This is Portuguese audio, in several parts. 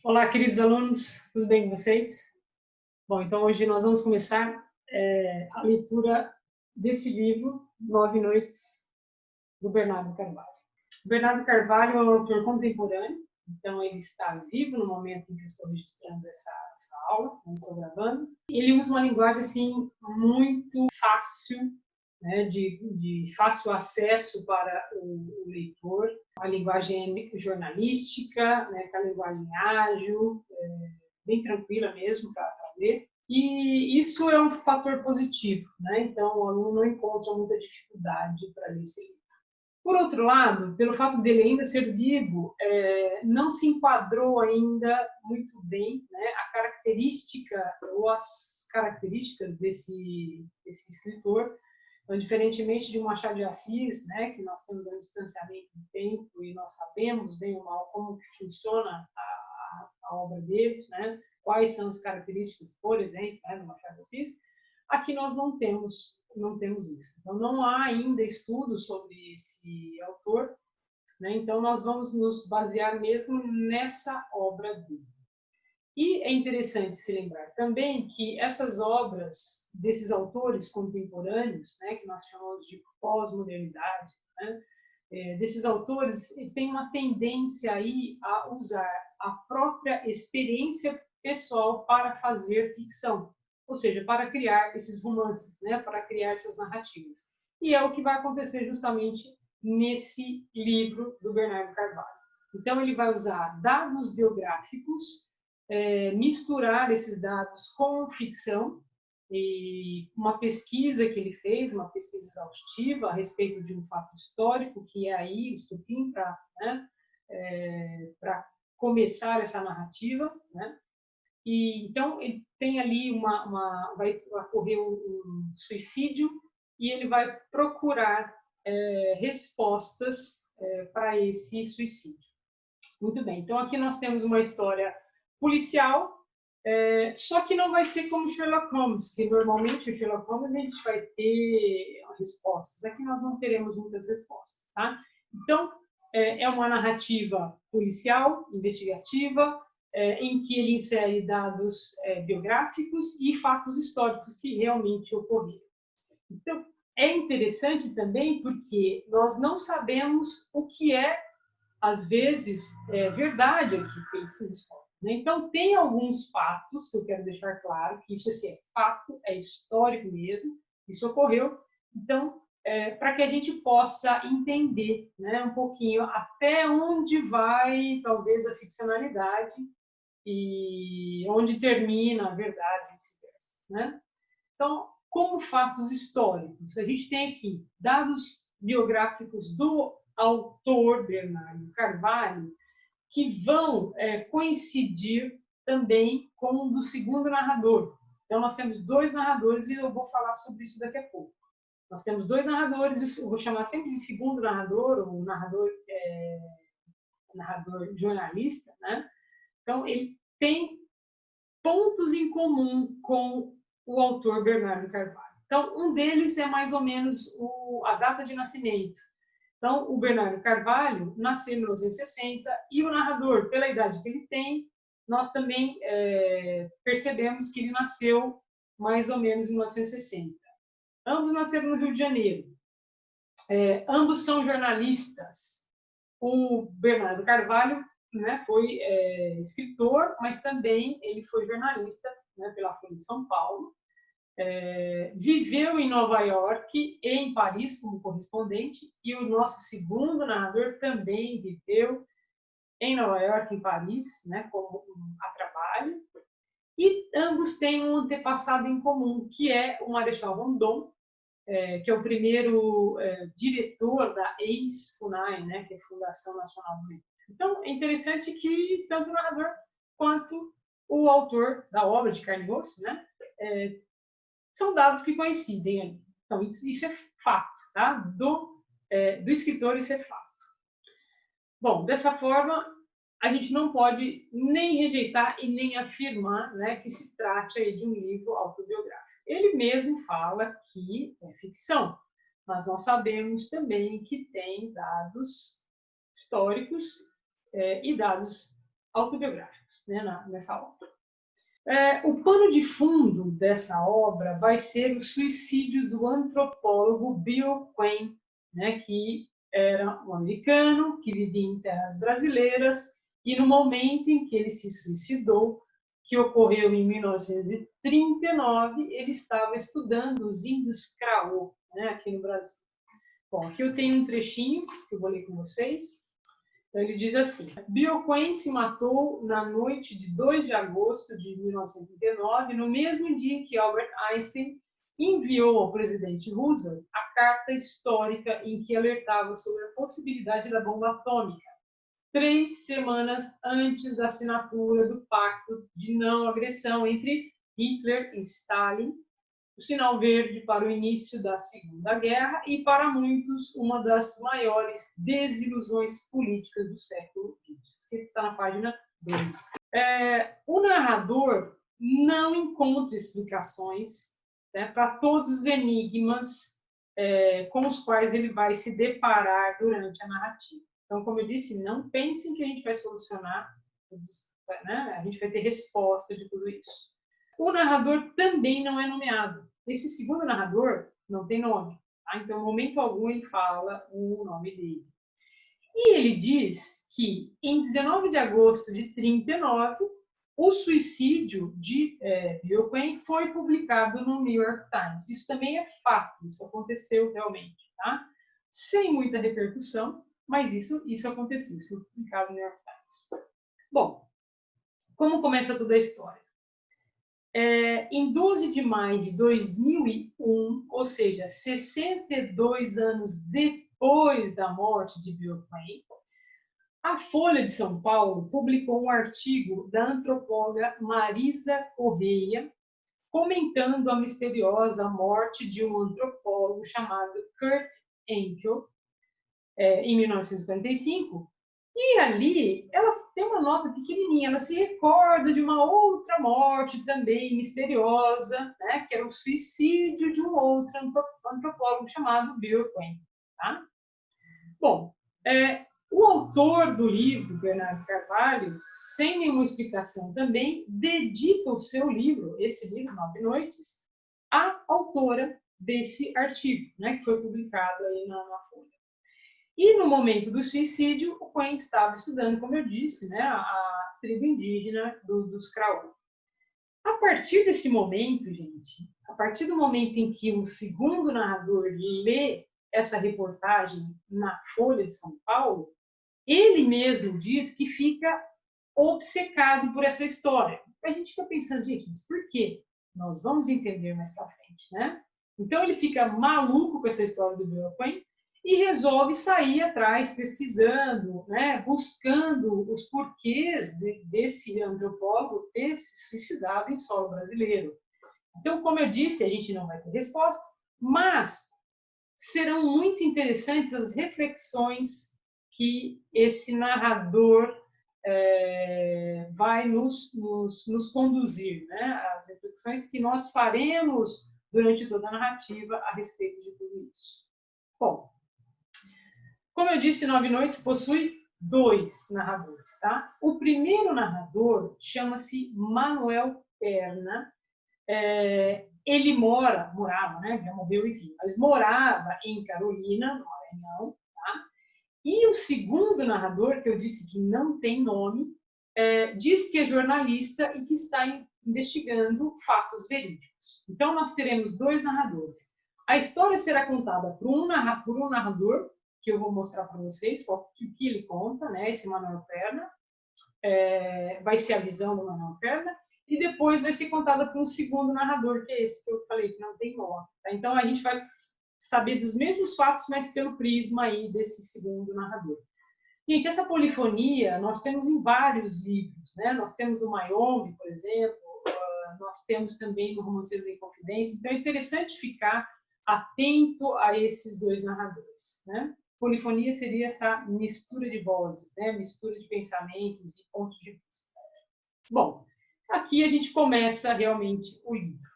Olá, queridos alunos, tudo bem com vocês? Bom, então hoje nós vamos começar a leitura desse livro, Nove Noites, do Bernardo Carvalho. O Bernardo Carvalho é um autor contemporâneo, então ele está vivo no momento em que eu estou registrando essa aula, que eu estou gravando. Ele usa uma linguagem assim muito fácil, né, de fácil acesso para o leitor. A linguagem jornalística, né, com a linguagem ágil, bem tranquila mesmo para ler. E isso é um fator positivo, né? Então o aluno não encontra muita dificuldade para ler esse livro. Por outro lado, pelo fato dele ainda ser vivo, não se enquadrou ainda muito bem, né, a característica ou as características desse escritor. Então, diferentemente de Machado de Assis, né, que nós temos um distanciamento de tempo e nós sabemos bem ou mal como que funciona a obra dele, né, quais são as características, por exemplo, né, do Machado de Assis, aqui nós não temos isso. Então, não há ainda estudos sobre esse autor, né, então nós vamos nos basear mesmo nessa obra dele. E é interessante se lembrar também que essas obras desses autores contemporâneos, né, que nós chamamos de pós-modernidade, né, desses autores, têm uma tendência aí a usar a própria experiência pessoal para fazer ficção, ou seja, para criar esses romances, né, para criar essas narrativas. E é o que vai acontecer justamente nesse livro do Bernardo Carvalho. Então, ele vai usar dados biográficos, misturar esses dados com ficção, e uma pesquisa que ele fez, uma pesquisa exaustiva a respeito de um fato histórico, que é aí o estupim para, né, para começar essa narrativa, né? E então ele tem ali vai ocorrer um suicídio e ele vai procurar respostas para esse suicídio. Muito bem, então aqui nós temos uma história policial, só que não vai ser como Sherlock Holmes, que normalmente o Sherlock Holmes a gente vai ter respostas. Aqui nós não teremos muitas respostas, tá? Então, é uma narrativa policial, investigativa, em que ele insere dados biográficos e fatos históricos que realmente ocorreram. Então, é interessante também porque nós não sabemos o que é, às vezes, verdade aqui que eles nos contam, né? Então, tem alguns fatos que eu quero deixar claro, que isso assim, é fato, é histórico mesmo, isso ocorreu. Então, para que a gente possa entender, né, um pouquinho até onde vai, talvez, a ficcionalidade e onde termina a verdade, vice-versa, né? Então, como fatos históricos, a gente tem aqui dados biográficos do autor Bernardo Carvalho, que vão coincidir também com o do segundo narrador. Então, nós temos dois narradores e eu vou falar sobre isso daqui a pouco. Nós temos dois narradores, eu vou chamar sempre de segundo narrador, ou narrador jornalista, né? Então, ele tem pontos em comum com o autor Bernardo Carvalho. Então, um deles é mais ou menos a data de nascimento. Então, o Bernardo Carvalho nasceu em 1960 e o narrador, pela idade que ele tem, nós também percebemos que ele nasceu mais ou menos em 1960. Ambos nasceram no Rio de Janeiro. Ambos são jornalistas. O Bernardo Carvalho, né, foi escritor, mas também ele foi jornalista, né, pela Folha de São Paulo. Viveu em Nova York e em Paris como correspondente, e o nosso segundo narrador também viveu em Nova York e em Paris, né, como a trabalho, e ambos têm um antepassado em comum, que é o Marechal Rondon, que é o primeiro diretor da ex-FUNAI, né, que é a Fundação Nacional do Livro. Então, é interessante que tanto o narrador quanto o autor da obra de carne e osso, né, são dados que coincidem ali. Então, isso é fato, tá? Do escritor, isso é fato. Bom, dessa forma, a gente não pode nem rejeitar e nem afirmar, né, que se trate aí de um livro autobiográfico. Ele mesmo fala que é ficção, mas nós sabemos também que tem dados históricos e dados autobiográficos, né, nessa obra. O pano de fundo dessa obra vai ser o suicídio do antropólogo Bill Quane, né, que era um americano que vivia em terras brasileiras, e no momento em que ele se suicidou, que ocorreu em 1939, ele estava estudando os índios Craô, né, aqui no Brasil. Bom, aqui eu tenho um trechinho que eu vou ler com vocês. Então, ele diz assim: Bill Quane se matou na noite de 2 de agosto de 1939, no mesmo dia que Albert Einstein enviou ao presidente Roosevelt a carta histórica em que alertava sobre a possibilidade da bomba atômica, 3 semanas antes da assinatura do Pacto de Não Agressão entre Hitler e Stalin, o sinal verde para o início da Segunda Guerra e, para muitos, uma das maiores desilusões políticas do século XX. Que está na página 2. O narrador não encontra explicações, né, para todos os enigmas com os quais ele vai se deparar durante a narrativa. Então, como eu disse, não pensem que a gente vai solucionar, né? A gente vai ter resposta de tudo isso. O narrador também não é nomeado. Esse segundo narrador não tem nome. Tá? Então, em momento algum, ele fala o nome dele. E ele diz que, em 19 de agosto de 1939, o suicídio de Bill Quane foi publicado no New York Times. Isso também é fato, isso aconteceu realmente. Tá? Sem muita repercussão, mas isso aconteceu, isso foi publicado no New York Times. Bom, como começa toda a história? Em 12 de maio de 2001, ou seja, 62 anos depois da morte de Bill Quane, a Folha de São Paulo publicou um artigo da antropóloga Marisa Correia comentando a misteriosa morte de um antropólogo chamado Kurt Enkel, em 1955, e ali ela tem uma nota pequenininha, ela se recorda de uma outra morte também misteriosa, né, que era o suicídio de um outro antropólogo chamado Bill Quane. Tá? Bom, o autor do livro, Bernardo Carvalho, sem nenhuma explicação também, dedica o seu livro, esse livro, 9 Noites, à autora desse artigo, né, que foi publicado aí na Folha. E no momento do suicídio, o Quane estava estudando, como eu disse, né, a tribo indígena dos Craô. A partir desse momento, gente, a partir do momento em que o segundo narrador lê essa reportagem na Folha de São Paulo, ele mesmo diz que fica obcecado por essa história. A gente fica pensando, gente, mas por quê? Nós vamos entender mais para frente, né? Então ele fica maluco com essa história do Bill Quane e resolve sair atrás, pesquisando, né, buscando os porquês desse antropólogo ter se suicidado em solo brasileiro. Então, como eu disse, a gente não vai ter resposta, mas serão muito interessantes as reflexões que esse narrador vai nos conduzir, né? As reflexões que nós faremos durante toda a narrativa a respeito de tudo isso. Bom, como eu disse, 9 Noites possui 2 narradores. Tá? O primeiro narrador chama-se Manuel Perna. Ele morava, né? Já morreu, enfim, mas morava em Carolina, no Maranhão. Tá? E o segundo narrador, que eu disse que não tem nome, diz que é jornalista e que está investigando fatos verídicos. Então, nós teremos 2 narradores. A história será contada por um narrador, que eu vou mostrar para vocês, o que ele conta, né? Esse Manuel Perna. Vai ser a visão do Manuel Perna. E depois vai ser contada por um segundo narrador, que é esse que eu falei, que não tem nome. Tá? Então, a gente vai saber dos mesmos fatos, mas pelo prisma aí desse segundo narrador. Gente, essa polifonia nós temos em vários livros, né? Nós temos no Mayombe, por exemplo, nós temos também no Romanceiro da Inconfidência, então é interessante ficar atento a esses 2 narradores, né? Polifonia seria essa mistura de vozes, né? Mistura de pensamentos e pontos de vista. Bom, aqui a gente começa realmente o livro.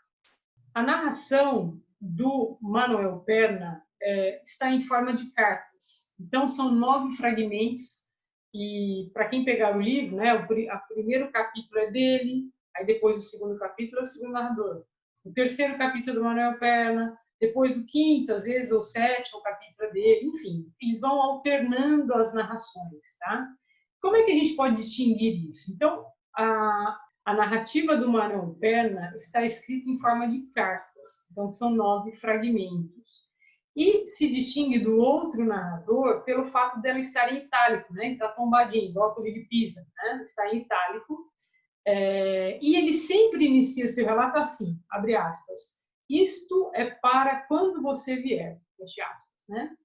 A narração do Manuel Perna está em forma de cartas. Então, são 9 fragmentos E para quem pegar o livro, né, o primeiro capítulo é dele, aí depois o segundo capítulo é o segundo narrador. O terceiro capítulo é do Manuel Perna, depois o quinto, às vezes, ou sétimo capítulo é dele, enfim, eles vão alternando as narrações, tá? Como é que a gente pode distinguir isso? Então, a narrativa do Manuel Perna está escrita em forma de cartas, então são 9 fragmentos. E se distingue do outro narrador pelo fato dela estar em itálico, né? Está tombadinho, igual a Torre de Pisa, né? Está em itálico. E ele sempre inicia seu relato assim, abre aspas, isto é para quando você vier, fecha aspas, né?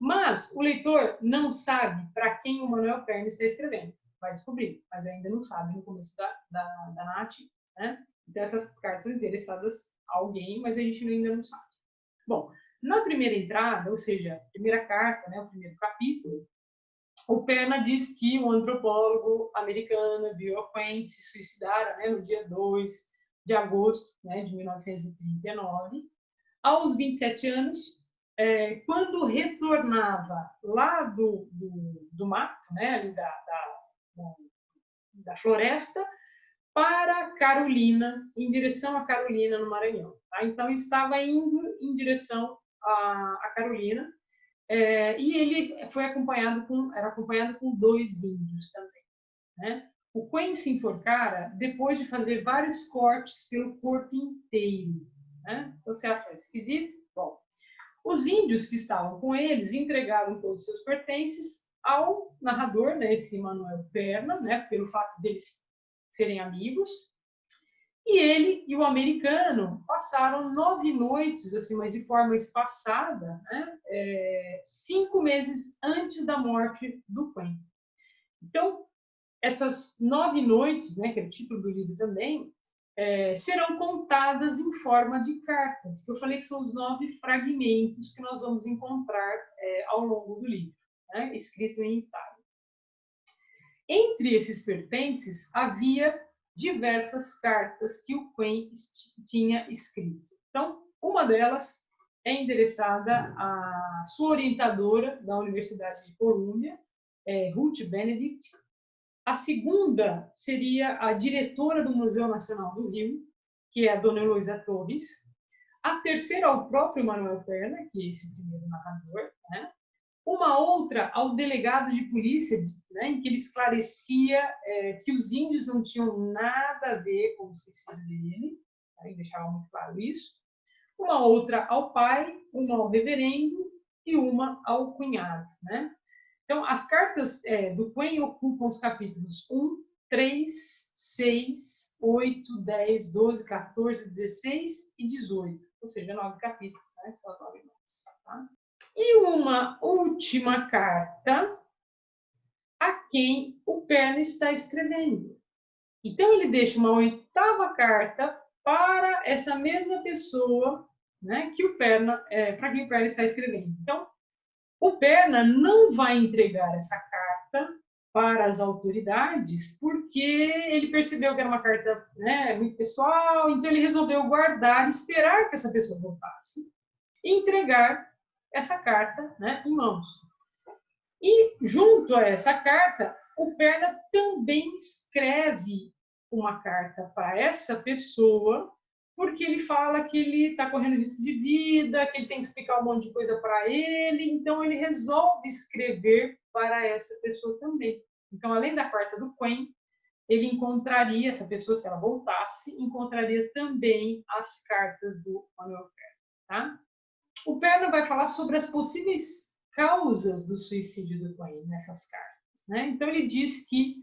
Mas o leitor não sabe para quem o Manuel Perna está escrevendo. Vai descobrir, mas ainda não sabe no começo da narrativa, né? Então, essas cartas endereçadas a alguém, mas a gente ainda não sabe. Bom, na primeira entrada, ou seja, a primeira carta, né, o primeiro capítulo, o Perna diz que um antropólogo americano, Bill O'Quinn, se suicidara, né, no dia 2 de agosto, né, de 1939, aos 27 anos, quando retornava lá do mato, né, ali da floresta, para Carolina, em direção a Carolina, no Maranhão. Tá? Então, ele estava indo em direção a Carolina, e ele era acompanhado com 2 índios também. Né? O Quen se enforcara depois de fazer vários cortes pelo corpo inteiro. Né? Você acha esquisito? Bom, os índios que estavam com eles entregaram todos os seus pertences ao narrador, né, esse Manuel Perna, né, pelo fato deles serem amigos. E ele e o americano passaram 9 noites, assim, mas de forma espaçada, né, 5 meses antes da morte do Quen. Então, essas 9 noites, né, que é o título do livro também, serão contadas em forma de cartas, que eu falei que são os 9 fragmentos que nós vamos encontrar ao longo do livro, né, escrito em itálico. Entre esses pertences, havia diversas cartas que o Quen tinha escrito. Então, uma delas é endereçada à sua orientadora da Universidade de Colômbia, Ruth Benedict. A segunda seria a diretora do Museu Nacional do Rio, que é a dona Heloísa Torres. A terceira ao próprio Manuel Perna, que é esse primeiro narrador, né? Uma outra ao delegado de polícia, né, em que ele esclarecia que os índios não tinham nada a ver com o suicídio dele, né, deixava muito claro isso. Uma outra ao pai, uma ao reverendo e uma ao cunhado. Né? Então, as cartas do Quen ocupam os capítulos 1, 3, 6, 8, 10, 12, 14, 16 e 18. Ou seja, 9 capítulos, né? São 9 nomes. Tá? E uma última carta a quem o Perna está escrevendo. Então, ele deixa uma 8ª carta para essa mesma pessoa, né, que para quem o Perna está escrevendo. Então, o Perna não vai entregar essa carta para as autoridades porque ele percebeu que era uma carta, né, muito pessoal, então ele resolveu guardar, esperar que essa pessoa voltasse e entregar essa carta, né, em mãos. E, junto a essa carta, o Perna também escreve uma carta para essa pessoa, porque ele fala que ele está correndo risco de vida, que ele tem que explicar um monte de coisa para ele, então ele resolve escrever para essa pessoa também. Então, além da carta do Quen, ele encontraria, essa pessoa, se ela voltasse, encontraria também as cartas do Manuel Perna. Tá? O Perna vai falar sobre as possíveis causas do suicídio do Quen nessas cartas. Né? Então, ele diz que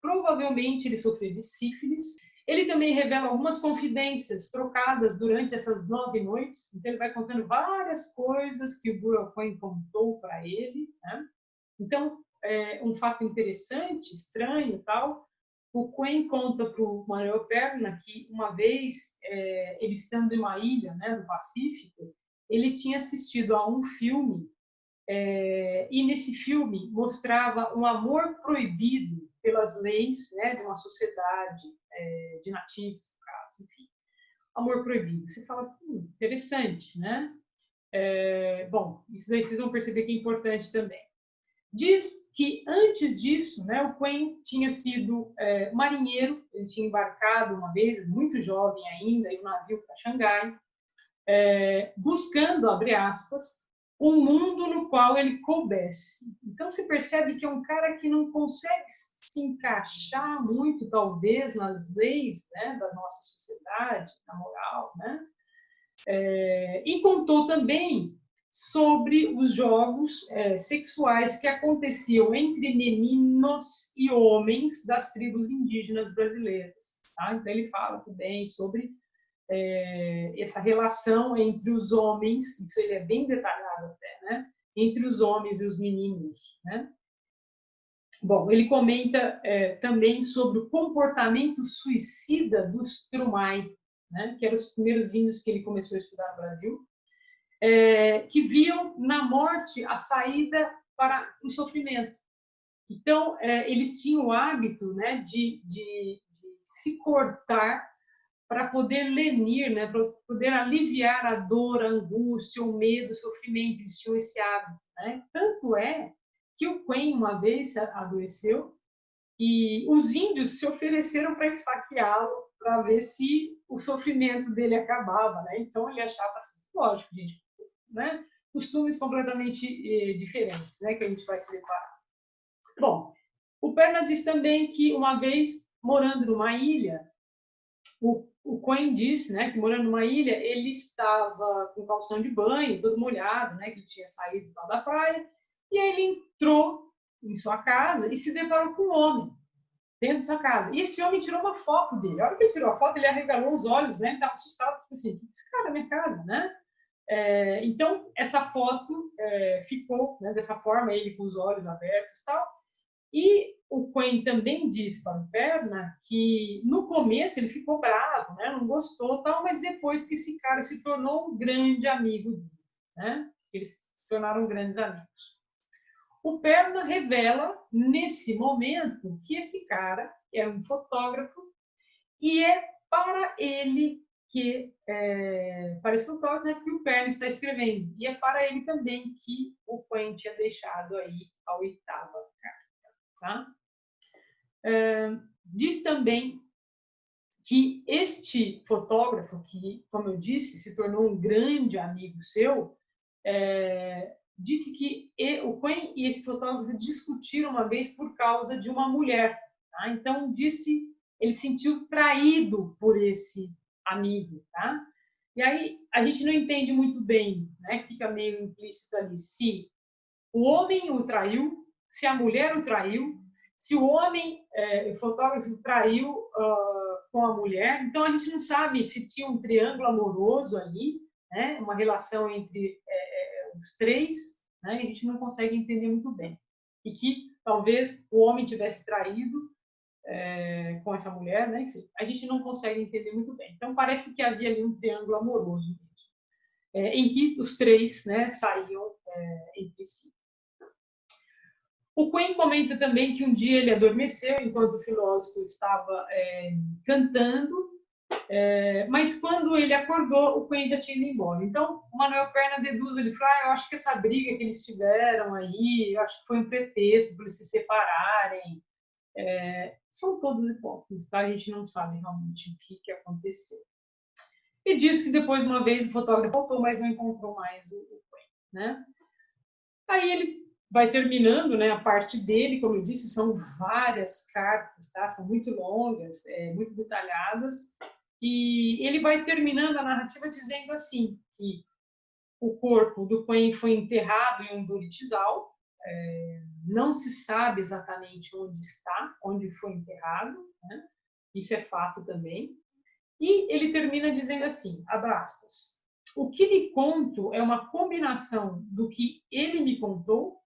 provavelmente ele sofreu de sífilis. Ele também revela algumas confidências trocadas durante essas 9 noites. Então, ele vai contando várias coisas que o Quen contou para ele. Né? Então, um fato interessante, estranho, tal, o Quen conta para o Manuel Perna que uma vez, ele estando em uma ilha, né, no Pacífico, ele tinha assistido a um filme, e nesse filme mostrava um amor proibido pelas leis, né, de uma sociedade de nativos, no caso, enfim. Amor proibido. Você fala, interessante, né? Bom, isso aí vocês vão perceber que é importante também. Diz que antes disso, né, o Quen tinha sido marinheiro, ele tinha embarcado uma vez, muito jovem ainda, em um navio para Xangai, buscando, abre aspas, um mundo no qual ele coubesse. Então se percebe que é um cara que não consegue se encaixar muito, talvez, nas leis, né, da nossa sociedade, na moral, né? E contou também sobre os jogos sexuais que aconteciam entre meninos e homens das tribos indígenas brasileiras. Tá? Então, ele fala também sobre essa relação entre os homens, isso ele é bem detalhado até, né? Entre os homens e os meninos. Né? Bom, ele comenta também sobre o comportamento suicida dos Trumai, né? Que eram os primeiros índios que ele começou a estudar no Brasil, que viam na morte a saída para o sofrimento. Então, eles tinham o hábito, né, de se cortar para poder lenir, né, para poder aliviar a dor, a angústia, o medo, o sofrimento. Eles tinham esse hábito. Né? Tanto é que o Quen uma vez adoeceu e os índios se ofereceram para esfaqueá-lo, para ver se o sofrimento dele acabava. Né? Então, ele achava assim, lógico, gente, né? Costumes completamente diferentes, né? Que a gente vai se deparar. Bom, o Perna diz também que uma vez, morando numa ilha, o Quen disse, né, que morando numa ilha, ele estava com calção de banho, todo molhado, né, que ele tinha saído da praia, e aí ele entrou em sua casa e se deparou com um homem dentro de sua casa. E esse homem tirou uma foto dele. A hora que ele tirou a foto, ele arregalou os olhos, né? Ele estava assustado, tipo assim, esse cara na minha casa, né? Então, essa foto ficou, né, dessa forma, ele com os olhos abertos e tal. E o Quen também disse para o Perna que, no começo, ele ficou bravo, né, não gostou, tal, mas depois que esse cara se tornou um grande amigo dele, né, eles se tornaram grandes amigos. O Perna revela, nesse momento, que esse cara é um fotógrafo e é para ele que para esse fotógrafo, né, que o Perna está escrevendo. E é para ele também que o Quen tinha deixado aí a 8ª carta. Tá? Diz também que este fotógrafo, que, como eu disse, se tornou um grande amigo seu, disse que o Quen e esse fotógrafo discutiram uma vez por causa de uma mulher. Tá? Então, disse, ele sentiu traído por esse amigo. Tá? E aí, a gente não entende muito bem, né? Fica meio implícito ali, se o homem o traiu, se a mulher o traiu, se o homem, o fotógrafo, traiu com a mulher. Então, a gente não sabe se tinha um triângulo amoroso ali, né? Uma relação entre os três, né? A gente não consegue entender muito bem. E que talvez o homem tivesse traído com essa mulher, né? Enfim, a gente não consegue entender muito bem. Então, parece que havia ali um triângulo amoroso mesmo, em que os três, né, saíam entre si. O Quen comenta também que um dia ele adormeceu enquanto o filósofo estava cantando, mas quando ele acordou, o Quen ainda tinha ido embora. Então, o Manuel Perna deduz, ele fala, eu acho que essa briga que eles tiveram aí, eu acho que foi um pretexto para eles se separarem. São todos hipóteses, tá? A gente não sabe realmente o que aconteceu. E diz que depois, uma vez, o fotógrafo voltou, mas não encontrou mais o Quen, né? Aí ele vai terminando, né, a parte dele, como eu disse, são várias cartas, tá? São muito longas, muito detalhadas, e ele vai terminando a narrativa dizendo assim, que o corpo do Quen foi enterrado em um buritizal, não se sabe exatamente onde está, onde foi enterrado, né? Isso é fato também, e ele termina dizendo assim, abre aspas, o que lhe conto é uma combinação do que ele me contou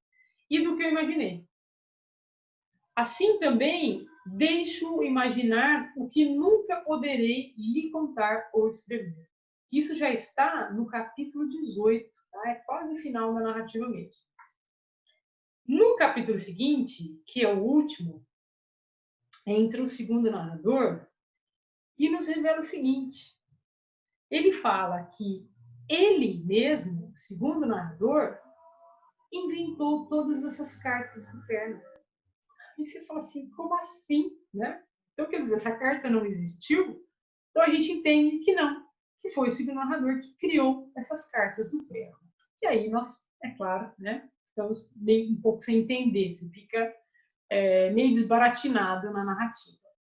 e do que eu imaginei. Assim também, deixo imaginar o que nunca poderei lhe contar ou escrever. Isso já está no capítulo 18, tá? É quase final da narrativa mesmo. No capítulo seguinte, que é o último, entra o segundo narrador e nos revela o seguinte. Ele fala que ele mesmo, segundo o narrador, inventou todas essas cartas do Perna. E você fala assim, como assim, né? Então, quer dizer, essa carta não existiu? Então a gente entende que não, que foi o segundo narrador que criou essas cartas do Perna. E aí nós, é claro, né, ficamos meio um pouco sem entender, você fica meio desbaratinado na narrativa.